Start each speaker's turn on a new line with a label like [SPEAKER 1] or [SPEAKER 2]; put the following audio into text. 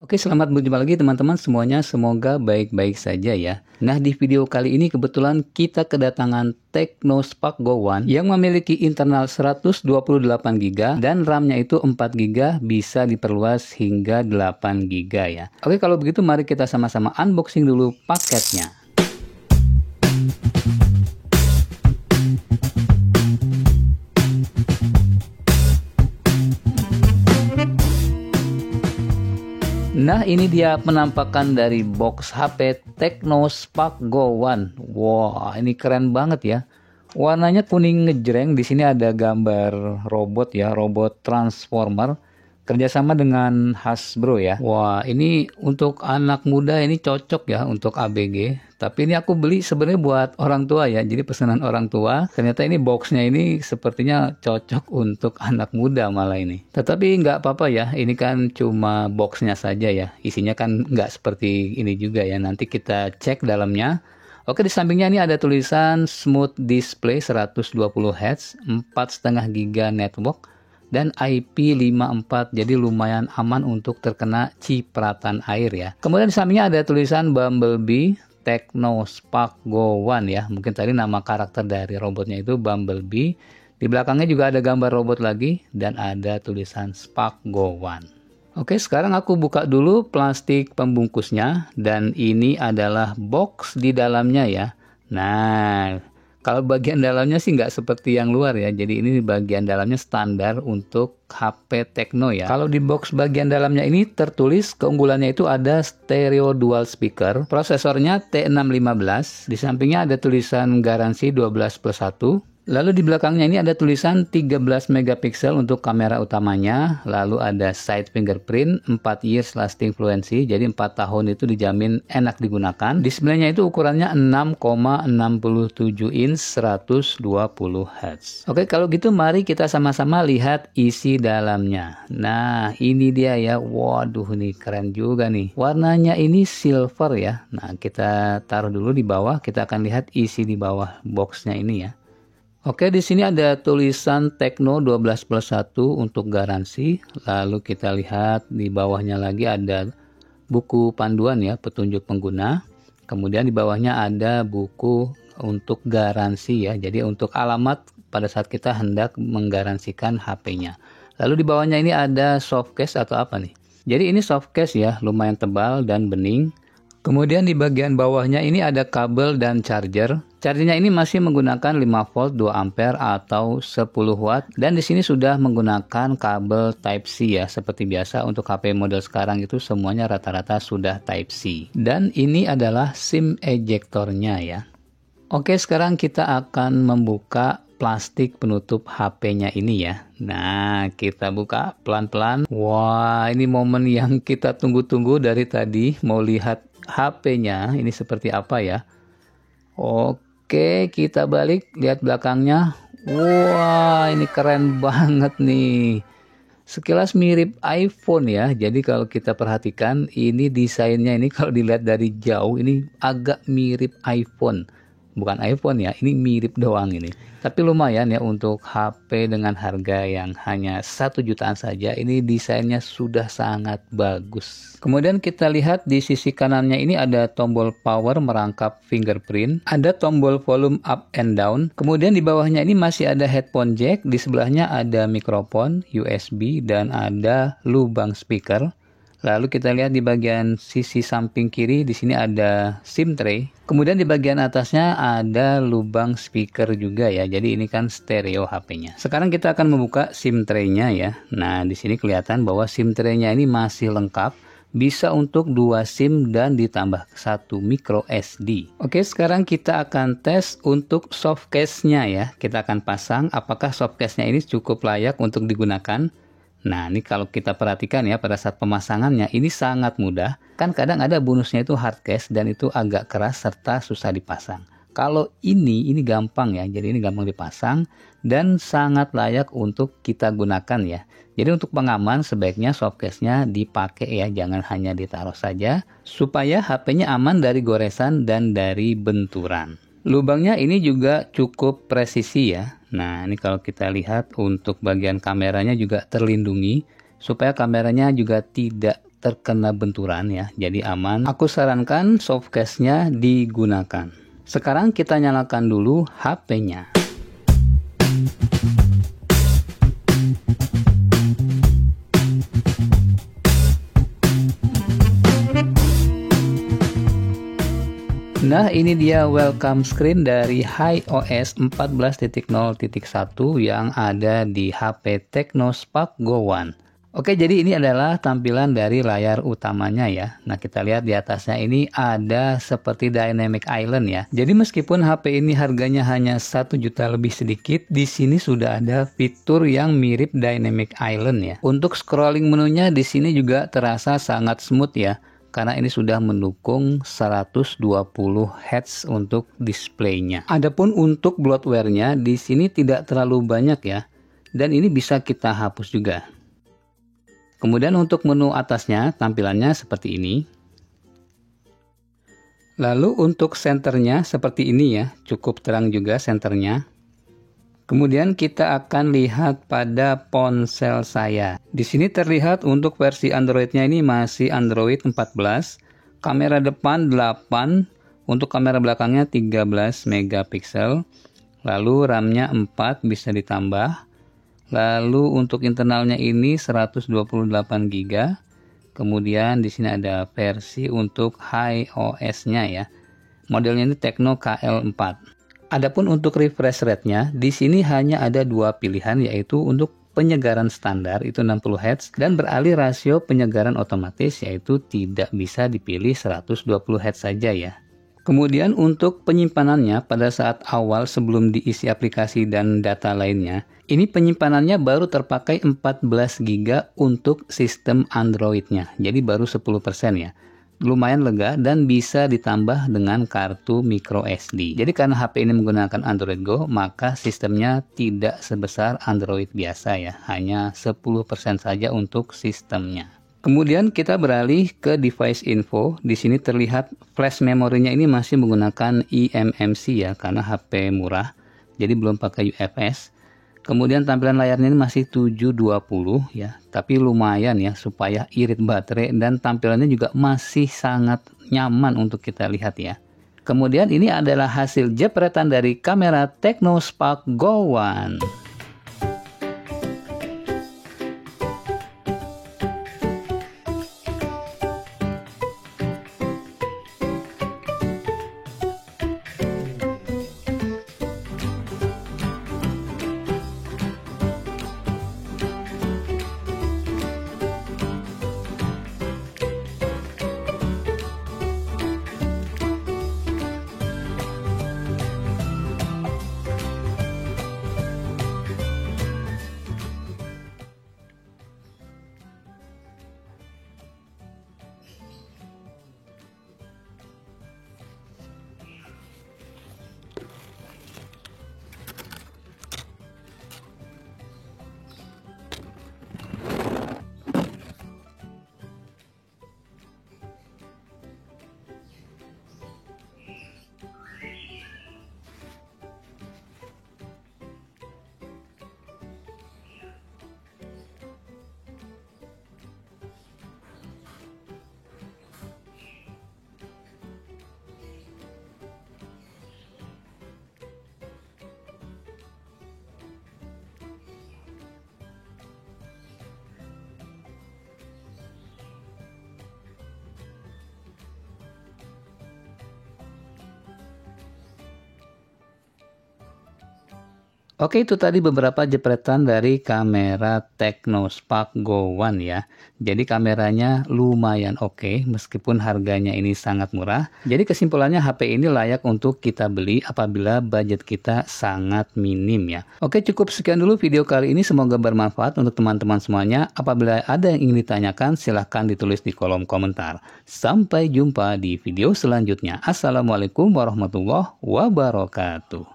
[SPEAKER 1] Oke, selamat berjumpa lagi teman-teman semuanya. Semoga baik-baik saja ya. Nah, di video kali ini kebetulan kita kedatangan Tecno Spark Go One yang memiliki internal 128 GB dan RAM-nya itu 4 GB, bisa diperluas hingga 8 GB ya. Oke, kalau begitu mari kita sama-sama unboxing dulu paketnya. Nah, ini dia penampakan dari box HP Tecno Spark Go One. Wah, ini keren banget ya. Warnanya kuning ngejreng. Di sini ada gambar robot ya, robot transformer. Kerjasama dengan Hasbro ya. Wah, ini untuk anak muda ini cocok ya untuk ABG. Tapi ini aku beli sebenarnya buat orang tua ya. Jadi pesanan orang tua. Ternyata ini boxnya ini sepertinya cocok untuk anak muda malah ini. Tetapi nggak apa-apa ya. Ini kan cuma boxnya saja ya. Isinya kan nggak seperti ini juga ya. Nanti kita cek dalamnya. Oke, di sampingnya ini ada tulisan Smooth Display 120 Hz, 4,5 GB network, dan IP54, jadi lumayan aman untuk terkena cipratan air ya. Kemudian di sampingnya ada tulisan Bumblebee Tecno Spark Go One ya. Mungkin tadi nama karakter dari robotnya itu Bumblebee. Di belakangnya juga ada gambar robot lagi dan ada tulisan Spark Go One. Oke, sekarang aku buka dulu plastik pembungkusnya dan ini adalah box di dalamnya ya. Nah, kalau bagian dalamnya sih nggak seperti yang luar ya. Jadi ini bagian dalamnya standar untuk HP Tecno ya. Kalau di box bagian dalamnya ini tertulis keunggulannya itu ada stereo dual speaker, prosesornya T615, di sampingnya ada tulisan garansi 12+1. Lalu di belakangnya ini ada tulisan 13 megapiksel untuk kamera utamanya. Lalu ada side fingerprint, 4 years lasting fluency. Jadi 4 tahun itu dijamin enak digunakan. Displaynya itu ukurannya 6,67 inch 120 Hz. Oke, kalau gitu mari kita sama-sama lihat isi dalamnya. Nah, ini dia ya. Waduh, ini keren juga nih. Warnanya ini silver ya. Nah, kita taruh dulu di bawah. Kita akan lihat isi di bawah boxnya ini ya. Oke, di sini ada tulisan Tecno 12+1 untuk garansi. Lalu kita lihat di bawahnya lagi ada buku panduan ya, petunjuk pengguna. Kemudian di bawahnya ada buku untuk garansi ya. Jadi untuk alamat pada saat kita hendak menggaransikan HP-nya. Lalu di bawahnya ini ada softcase atau apa nih? Jadi ini softcase ya, lumayan tebal dan bening. Kemudian di bagian bawahnya ini ada kabel dan charger. Chargernya ini masih menggunakan 5 volt 2 ampere atau 10 watt, dan di sini sudah menggunakan kabel Type C ya, seperti biasa untuk HP model sekarang itu semuanya rata-rata sudah Type C. Dan ini adalah SIM ejectornya ya. Oke, sekarang kita akan membuka plastik penutup HP-nya ini ya. Nah, kita buka pelan-pelan. Wah, ini momen yang kita tunggu-tunggu dari tadi, mau lihat HP-nya ini seperti apa ya. Oke, kita balik, lihat belakangnya. Wah, ini keren banget nih. Sekilas mirip iPhone ya. Jadi kalau kita perhatikan, ini desainnya ini kalau dilihat dari jauh ini agak mirip iPhone. Bukan iPhone ya, ini mirip doang ini. Tapi lumayan ya untuk HP dengan harga yang hanya 1 jutaan saja. Ini desainnya sudah sangat bagus. Kemudian kita lihat di sisi kanannya ini ada tombol power merangkap fingerprint. Ada tombol volume up and down. Kemudian di bawahnya ini masih ada headphone jack. Di sebelahnya ada mikrofon, USB, dan ada lubang speaker. Lalu kita lihat di bagian sisi samping kiri, di sini ada SIM tray. Kemudian di bagian atasnya ada lubang speaker juga ya. Jadi ini kan stereo HP-nya. Sekarang kita akan membuka SIM tray-nya ya. Nah, di sini kelihatan bahwa SIM tray-nya ini masih lengkap. Bisa untuk 2 SIM dan ditambah 1 micro SD. Oke, sekarang kita akan tes untuk softcase-nya ya. Kita akan pasang apakah softcase-nya ini cukup layak untuk digunakan. Nah, ini kalau kita perhatikan ya pada saat pemasangannya ini sangat mudah. Kan kadang ada bonusnya itu hardcase dan itu agak keras serta susah dipasang. Kalau ini gampang ya. Jadi ini gampang dipasang dan sangat layak untuk kita gunakan ya. Jadi untuk pengaman sebaiknya softcase-nya dipakai ya, jangan hanya ditaruh saja supaya HP-nya aman dari goresan dan dari benturan. Lubangnya ini juga cukup presisi ya. Nah, ini kalau kita lihat untuk bagian kameranya juga terlindungi supaya kameranya juga tidak terkena benturan ya, jadi aman. Aku sarankan soft case-nya digunakan. Sekarang kita nyalakan dulu HP-nya. Nah, ini dia welcome screen dari iOS 14.0.1 yang ada di HP Tecno Spark Go One. Oke, jadi ini adalah tampilan dari layar utamanya ya. Nah, kita lihat di atasnya ini ada seperti Dynamic Island ya. Jadi meskipun HP ini harganya hanya 1 juta lebih sedikit, di sini sudah ada fitur yang mirip Dynamic Island ya. Untuk scrolling menunya di sini juga terasa sangat smooth ya. Karena ini sudah mendukung 120 Hz untuk displaynya. Adapun untuk bloatware-nya di sini tidak terlalu banyak ya, dan ini bisa kita hapus juga. Kemudian untuk menu atasnya tampilannya seperti ini. Lalu untuk senternya seperti ini ya, cukup terang juga senternya. Kemudian kita akan lihat pada ponsel saya. Di sini terlihat untuk versi Android-nya ini masih Android 14. Kamera depan 8, untuk kamera belakangnya 13 megapiksel. Lalu RAM-nya 4 bisa ditambah. Lalu untuk internalnya ini 128 GB. Kemudian di sini ada versi untuk iOS-nya ya. Modelnya ini Tecno KL4. Adapun untuk refresh rate-nya, di sini hanya ada 2 pilihan, yaitu untuk penyegaran standar itu 60 Hz dan beralih rasio penyegaran otomatis, yaitu tidak bisa dipilih 120 Hz saja ya. Kemudian untuk penyimpanannya pada saat awal sebelum diisi aplikasi dan data lainnya, ini penyimpanannya baru terpakai 14 GB untuk sistem Android-nya, jadi baru 10% ya. Lumayan lega dan bisa ditambah dengan kartu micro SD. Jadi karena HP ini menggunakan Android Go, maka sistemnya tidak sebesar Android biasa ya, hanya 10% saja untuk sistemnya. Kemudian kita beralih ke device info. Di sini terlihat flash memorinya ini masih menggunakan eMMC ya, karena HP murah, jadi belum pakai UFS. Kemudian tampilan layarnya ini masih 720 ya, tapi lumayan ya supaya irit baterai, dan tampilannya juga masih sangat nyaman untuk kita lihat ya. Kemudian ini adalah hasil jepretan dari kamera Tecno Spark Go One. Oke, itu tadi beberapa jepretan dari kamera Tecno Spark Go One ya. Jadi kameranya lumayan oke, meskipun harganya ini sangat murah. Jadi kesimpulannya HP ini layak untuk kita beli apabila budget kita sangat minim ya. Oke, cukup sekian dulu video kali ini. Semoga bermanfaat untuk teman-teman semuanya. Apabila ada yang ingin ditanyakan, silahkan ditulis di kolom komentar. Sampai jumpa di video selanjutnya. Assalamualaikum warahmatullahi wabarakatuh.